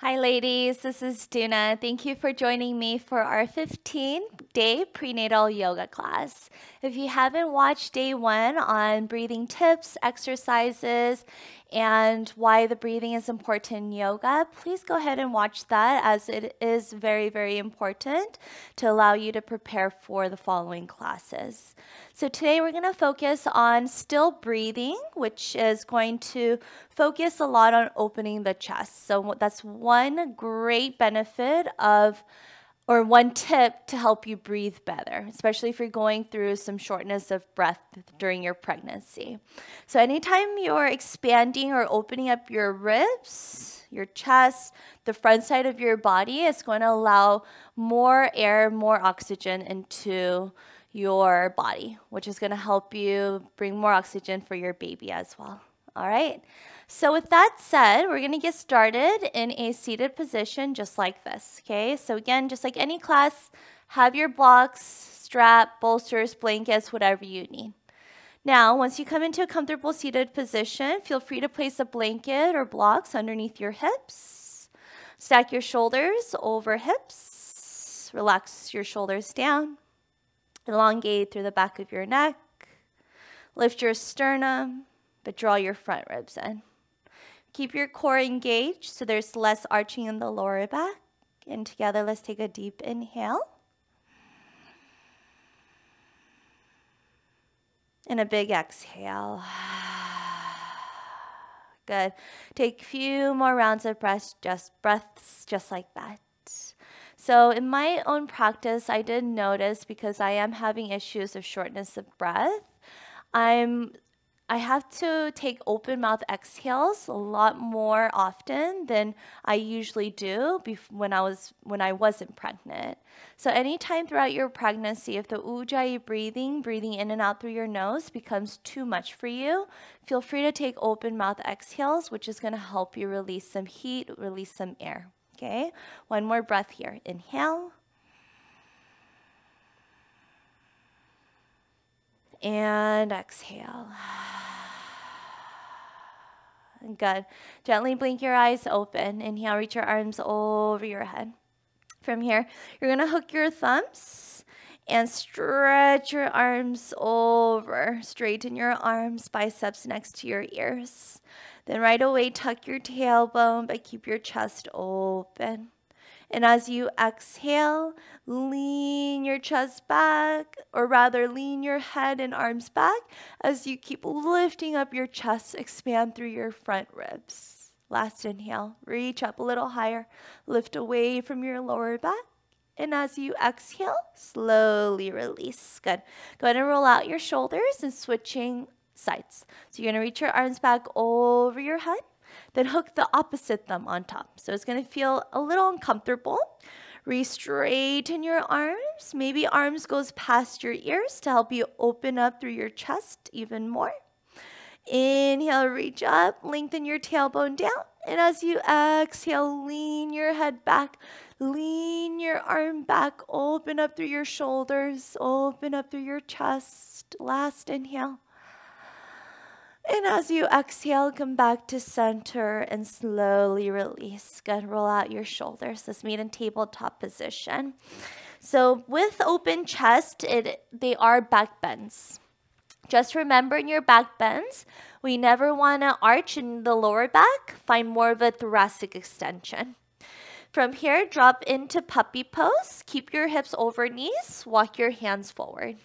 Hi ladies, this is Doona. Thank you for joining me for our 15-day prenatal yoga class. If you haven't watched day 1 on breathing tips, exercises, and why the breathing is important in yoga, please go ahead and watch that, as it is very, very important to allow you to prepare for the following classes. So today we're going to focus on still breathing, which is going to focus a lot on opening the chest. So that's one great benefit of, or one tip to help you breathe better, especially if you're going through some shortness of breath during your pregnancy. So anytime you're expanding or opening up your ribs, your chest, the front side of your body, it's going to allow more air, more oxygen into your body, which is going to help you bring more oxygen for your baby as well. All right. So with that said, we're going to get started in a seated position just like this. Okay. So again, just like any class, have your blocks, strap, bolsters, blankets, whatever you need. Now, once you come into a comfortable seated position, feel free to place a blanket or blocks underneath your hips. Stack your shoulders over hips. Relax your shoulders down. Elongate through the back of your neck. Lift your sternum, but draw your front ribs in. Keep your core engaged so there's less arching in the lower back. And together, let's take a deep inhale. And a big exhale. Good. Take a few more rounds of breaths just like that. So in my own practice, I did notice, because I am having issues of shortness of breath, I have to take open mouth exhales a lot more often than I usually do when I wasn't pregnant. So anytime throughout your pregnancy, if the ujjayi breathing in and out through your nose becomes too much for you, feel free to take open mouth exhales, which is going to help you release some heat, release some air. Okay, one more breath here. Inhale. And exhale. Good. Gently blink your eyes open. Inhale, reach your arms over your head. From here, you're going to hook your thumbs and stretch your arms over. Straighten your arms, biceps next to your ears. Then right away, tuck your tailbone, but keep your chest open. And as you exhale, lean your chest back, or rather lean your head and arms back as you keep lifting up your chest, expand through your front ribs. Last inhale, reach up a little higher, lift away from your lower back. And as you exhale, slowly release. Good. Go ahead and roll out your shoulders and switching sides. So you're going to reach your arms back over your head, then hook the opposite thumb on top. So it's going to feel a little uncomfortable. Re-straighten your arms. Maybe arms goes past your ears to help you open up through your chest even more. Inhale, reach up, lengthen your tailbone down. And as you exhale, lean your head back, lean your arm back, open up through your shoulders, open up through your chest. Last inhale. And as you exhale, come back to center and slowly release. Good. Roll out your shoulders. Let's meet in tabletop position. So with open chest, they are back bends. Just remember, in your back bends, we never want to arch in the lower back. Find more of a thoracic extension. From here, drop into puppy pose. Keep your hips over knees. Walk your hands forward.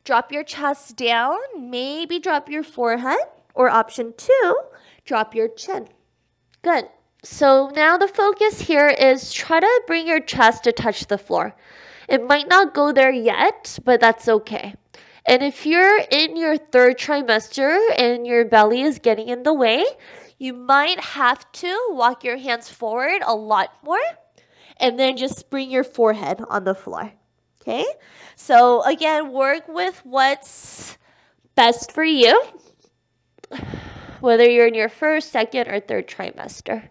Drop your chest down, maybe drop your forehead, or option 2, drop your chin. Good. So now the focus here is try to bring your chest to touch the floor. It might not go there yet, but that's okay. And if you're in your 3rd trimester and your belly is getting in the way, you might have to walk your hands forward a lot more and then just bring your forehead on the floor. Okay, so again, work with what's best for you, whether you're in your 1st, 2nd, or 3rd trimester.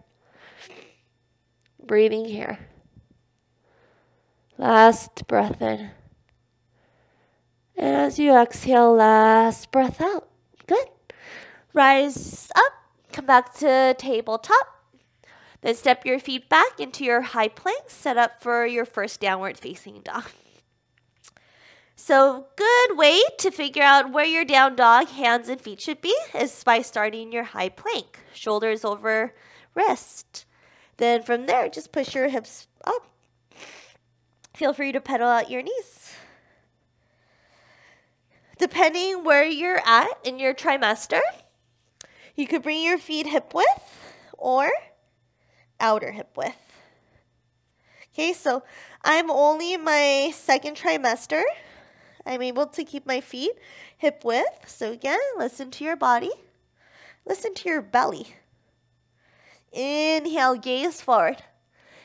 Breathing here. Last breath in. And as you exhale, last breath out. Good. Rise up, come back to tabletop. Then step your feet back into your high plank, set up for your first downward facing dog. So good way to figure out where your down dog hands and feet should be is by starting your high plank, shoulders over wrist. Then from there, just push your hips up. Feel free to pedal out your knees. Depending where you're at in your trimester, you could bring your feet hip width or outer hip width. Okay, so I'm only in my second trimester. I'm able to keep my feet hip width. So again, listen to your body. Listen to your belly. Inhale, gaze forward.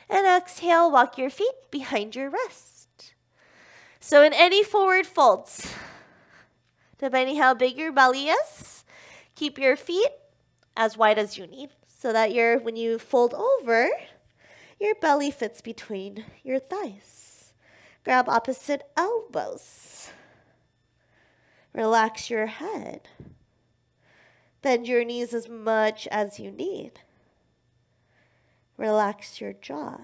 And exhale, walk your feet behind your wrist. So in any forward folds, depending how big your belly is, keep your feet as wide as you need so that when you fold over, your belly fits between your thighs. Grab opposite elbows. Relax your head. Bend your knees as much as you need. Relax your jaw.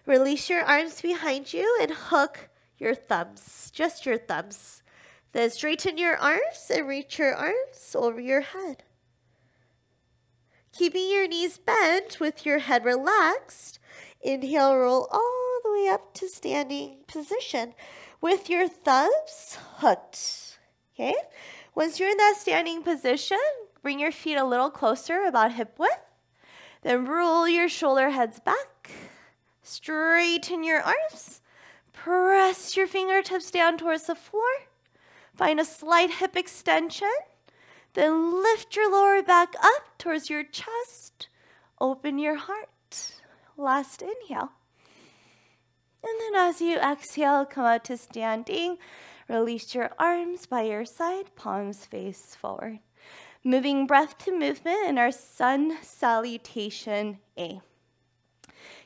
Release your arms behind you and hook your thumbs, just your thumbs. Then straighten your arms and reach your arms over your head. Keeping your knees bent with your head relaxed, inhale, roll all the way up to standing position with your thumbs hooked. Okay? Once you're in that standing position, bring your feet a little closer, about hip width. Then roll your shoulder heads back. Straighten your arms. Press your fingertips down towards the floor. Find a slight hip extension. Then lift your lower back up towards your chest. Open your heart. Last inhale. And then as you exhale, come out to standing. Release your arms by your side, palms face forward. Moving breath to movement in our sun salutation A.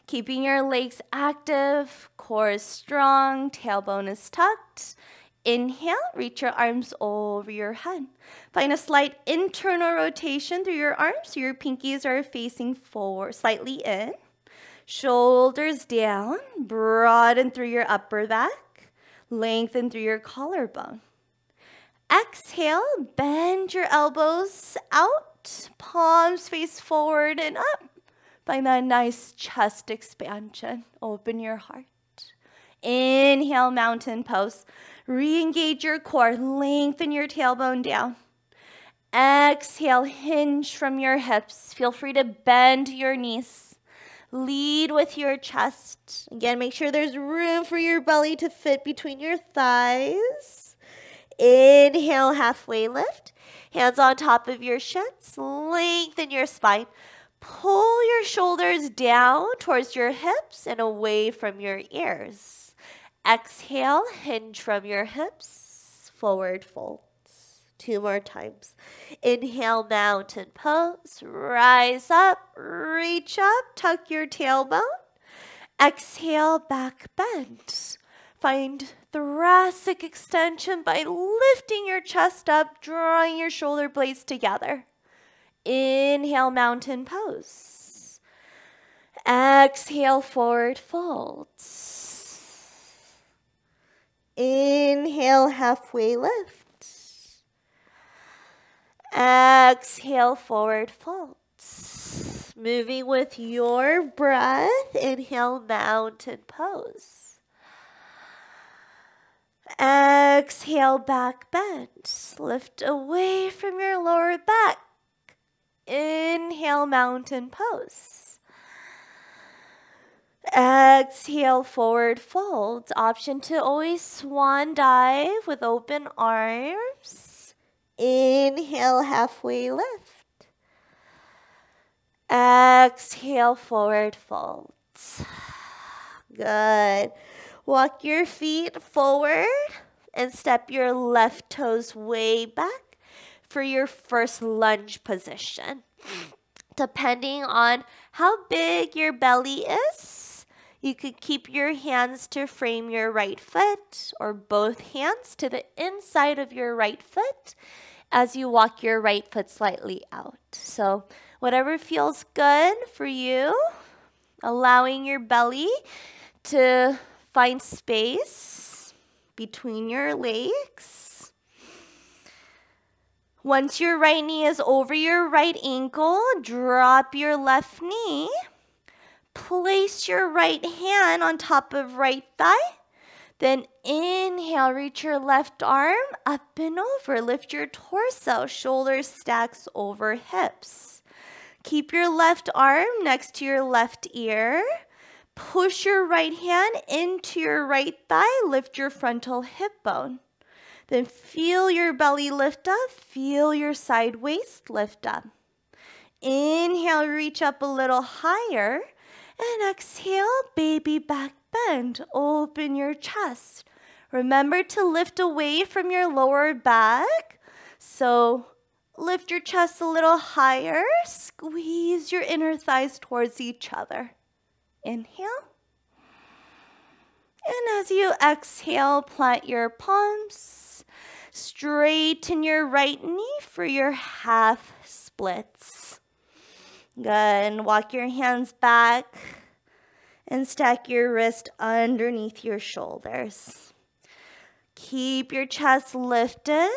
Keeping your legs active, core is strong, tailbone is tucked. Inhale, reach your arms over your head. Find a slight internal rotation through your arms so your pinkies are facing forward, slightly in. Shoulders down, broaden through your upper back, lengthen through your collarbone. Exhale, bend your elbows out, palms face forward and up. Find that nice chest expansion. Open your heart. Inhale, mountain pose. Re-engage your core. Lengthen your tailbone down. Exhale, hinge from your hips. Feel free to bend your knees. Lead with your chest. Again, make sure there's room for your belly to fit between your thighs. Inhale, halfway lift. Hands on top of your shins. Lengthen your spine. Pull your shoulders down towards your hips and away from your ears. Exhale, hinge from your hips, forward folds. 2 more times. Inhale, mountain pose. Rise up, reach up, tuck your tailbone. Exhale, back bend. Find thoracic extension by lifting your chest up, drawing your shoulder blades together. Inhale, mountain pose. Exhale, forward folds. Inhale, halfway lift. Exhale, forward folds. Moving with your breath, inhale, mountain pose. Exhale, back bend. Lift away from your lower back. Inhale, mountain pose. Exhale, forward fold. Option to always swan dive with open arms. Inhale, halfway lift. Exhale, forward fold. Good. Walk your feet forward and step your left toes way back for your first lunge position. Depending on how big your belly is, you could keep your hands to frame your right foot or both hands to the inside of your right foot as you walk your right foot slightly out. So whatever feels good for you, allowing your belly to find space between your legs. Once your right knee is over your right ankle, drop your left knee. Place your right hand on top of right thigh. Then inhale, reach your left arm up and over. Lift your torso, shoulders stacks over hips. Keep your left arm next to your left ear. Push your right hand into your right thigh. Lift your frontal hip bone. Then feel your belly lift up. Feel your side waist lift up. Inhale, reach up a little higher. And exhale, baby back bend. Open your chest. Remember to lift away from your lower back. So lift your chest a little higher. Squeeze your inner thighs towards each other. Inhale. And as you exhale, plant your palms. Straighten your right knee for your half splits. Good. Walk your hands back and stack your wrist underneath your shoulders. Keep your chest lifted.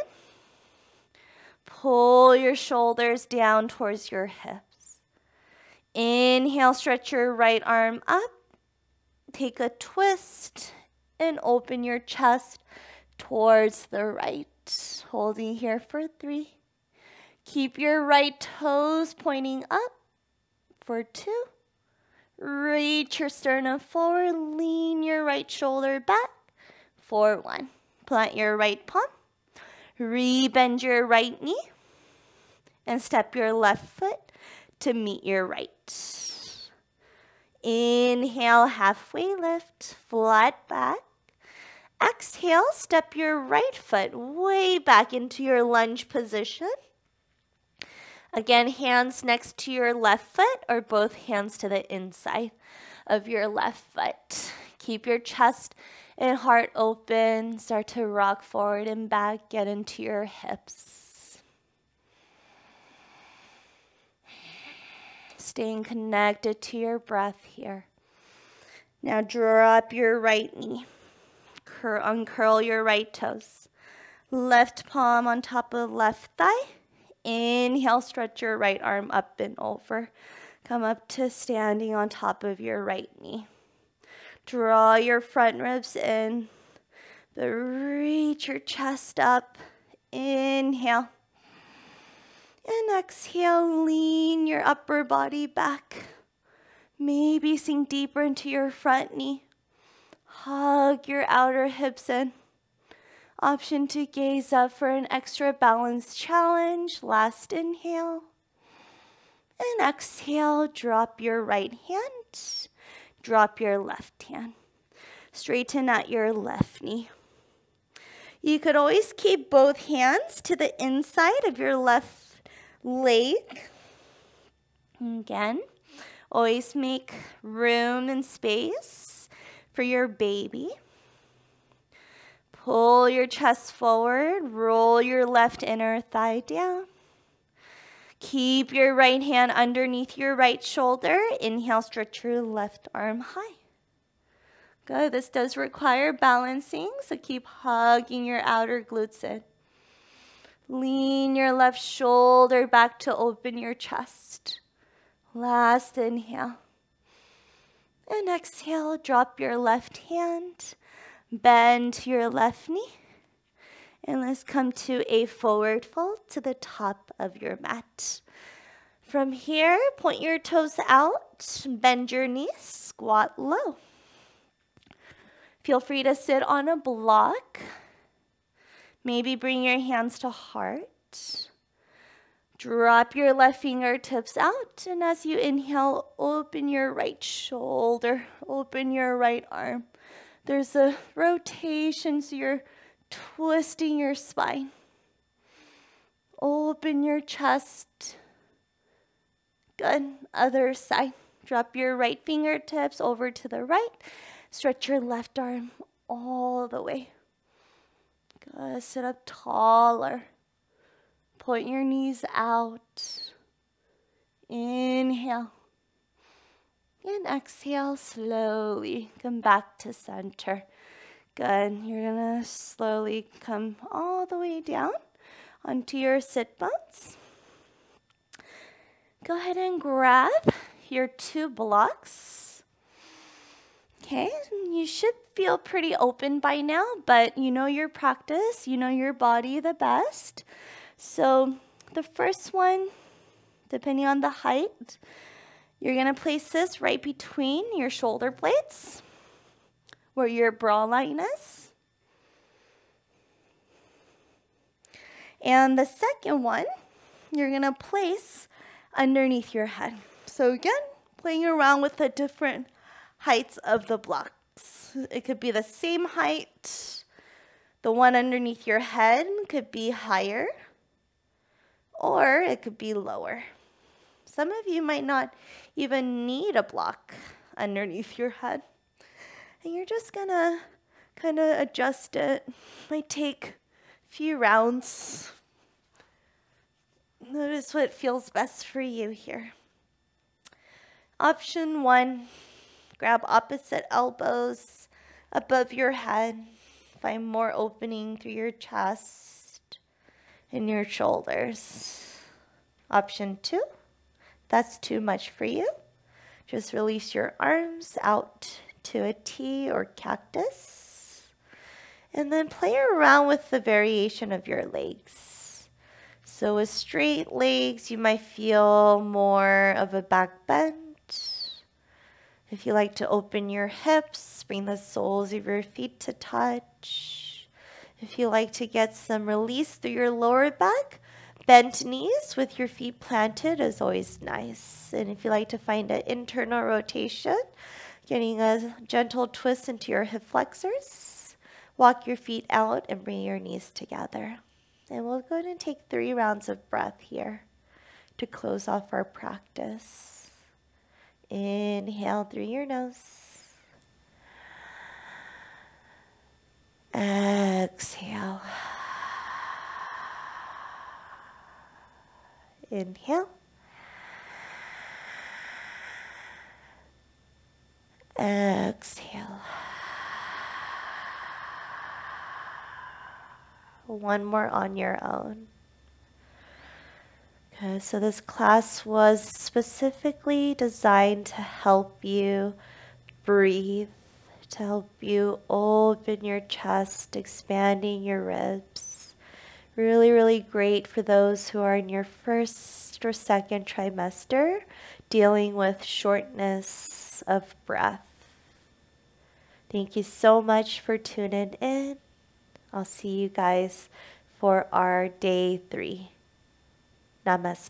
Pull your shoulders down towards your hips. Inhale, stretch your right arm up. Take a twist and open your chest towards the right. Holding here for 3. Keep your right toes pointing up for 2. Reach your sternum forward. Lean your right shoulder back for 1. Plant your right palm. Rebend your right knee. And step your left foot to meet your right. Inhale, halfway lift, flat back. Exhale, step your right foot way back into your lunge position. Again, hands next to your left foot or both hands to the inside of your left foot. Keep your chest and heart open. Start to rock forward and back. Get into your hips. Staying connected to your breath here. Now drop your right knee. Uncurl your right toes. Left palm on top of left thigh. Inhale, stretch your right arm up and over. Come up to standing on top of your right knee. Draw your front ribs in. Reach your chest up. Inhale. And exhale, lean your upper body back. Maybe sink deeper into your front knee. Hug your outer hips in. Option to gaze up for an extra balance challenge. Last inhale. And exhale, drop your right hand. Drop your left hand. Straighten at your left knee. You could always keep both hands to the inside of your left leg. Again, always make room and space for your baby. Pull your chest forward, roll your left inner thigh down. Keep your right hand underneath your right shoulder. Inhale, stretch your left arm high. Good, this does require balancing, so keep hugging your outer glutes in. Lean your left shoulder back to open your chest. Last inhale. And exhale, drop your left hand. Bend your left knee. And let's come to a forward fold to the top of your mat. From here, point your toes out, bend your knees, squat low. Feel free to sit on a block. Maybe bring your hands to heart. Drop your left fingertips out, and as you inhale, open your right shoulder, open your right arm. There's a rotation, so you're twisting your spine. Open your chest. Good. Other side. Drop your right fingertips over to the right. Stretch your left arm all the way. Good. Sit up taller. Point your knees out. Inhale. And exhale slowly. Come back to center. Good. You're going to slowly come all the way down onto your sit bones. Go ahead and grab your 2 blocks. Okay, you should feel pretty open by now, but you know your practice, you know your body the best. So the first one, depending on the height, you're going to place this right between your shoulder blades, where your bra line is. And the second one, you're going to place underneath your head. So again, playing around with the different heights of the blocks. It could be the same height. The one underneath your head could be higher, or it could be lower. Some of you might not even need a block underneath your head. And you're just gonna kind of adjust it. Might take a few rounds. Notice what feels best for you here. Option 1, grab opposite elbows above your head. Find more opening through your chest and your shoulders. Option 2, that's too much for you. Just release your arms out to a T or cactus. And then play around with the variation of your legs. So with straight legs, you might feel more of a back bend. If you like to open your hips, bring the soles of your feet to touch. If you like to get some release through your lower back, bent knees with your feet planted is always nice. And if you like to find an internal rotation, getting a gentle twist into your hip flexors, walk your feet out and bring your knees together. And we'll go ahead and take 3 rounds of breath here to close off our practice. Inhale through your nose. Exhale. Inhale. Exhale. One more on your own. Okay, so this class was specifically designed to help you breathe, to help you open your chest, expanding your ribs. Really, really great for those who are in your first or second trimester dealing with shortness of breath. Thank you so much for tuning in. I'll see you guys for our day 3. Namaste.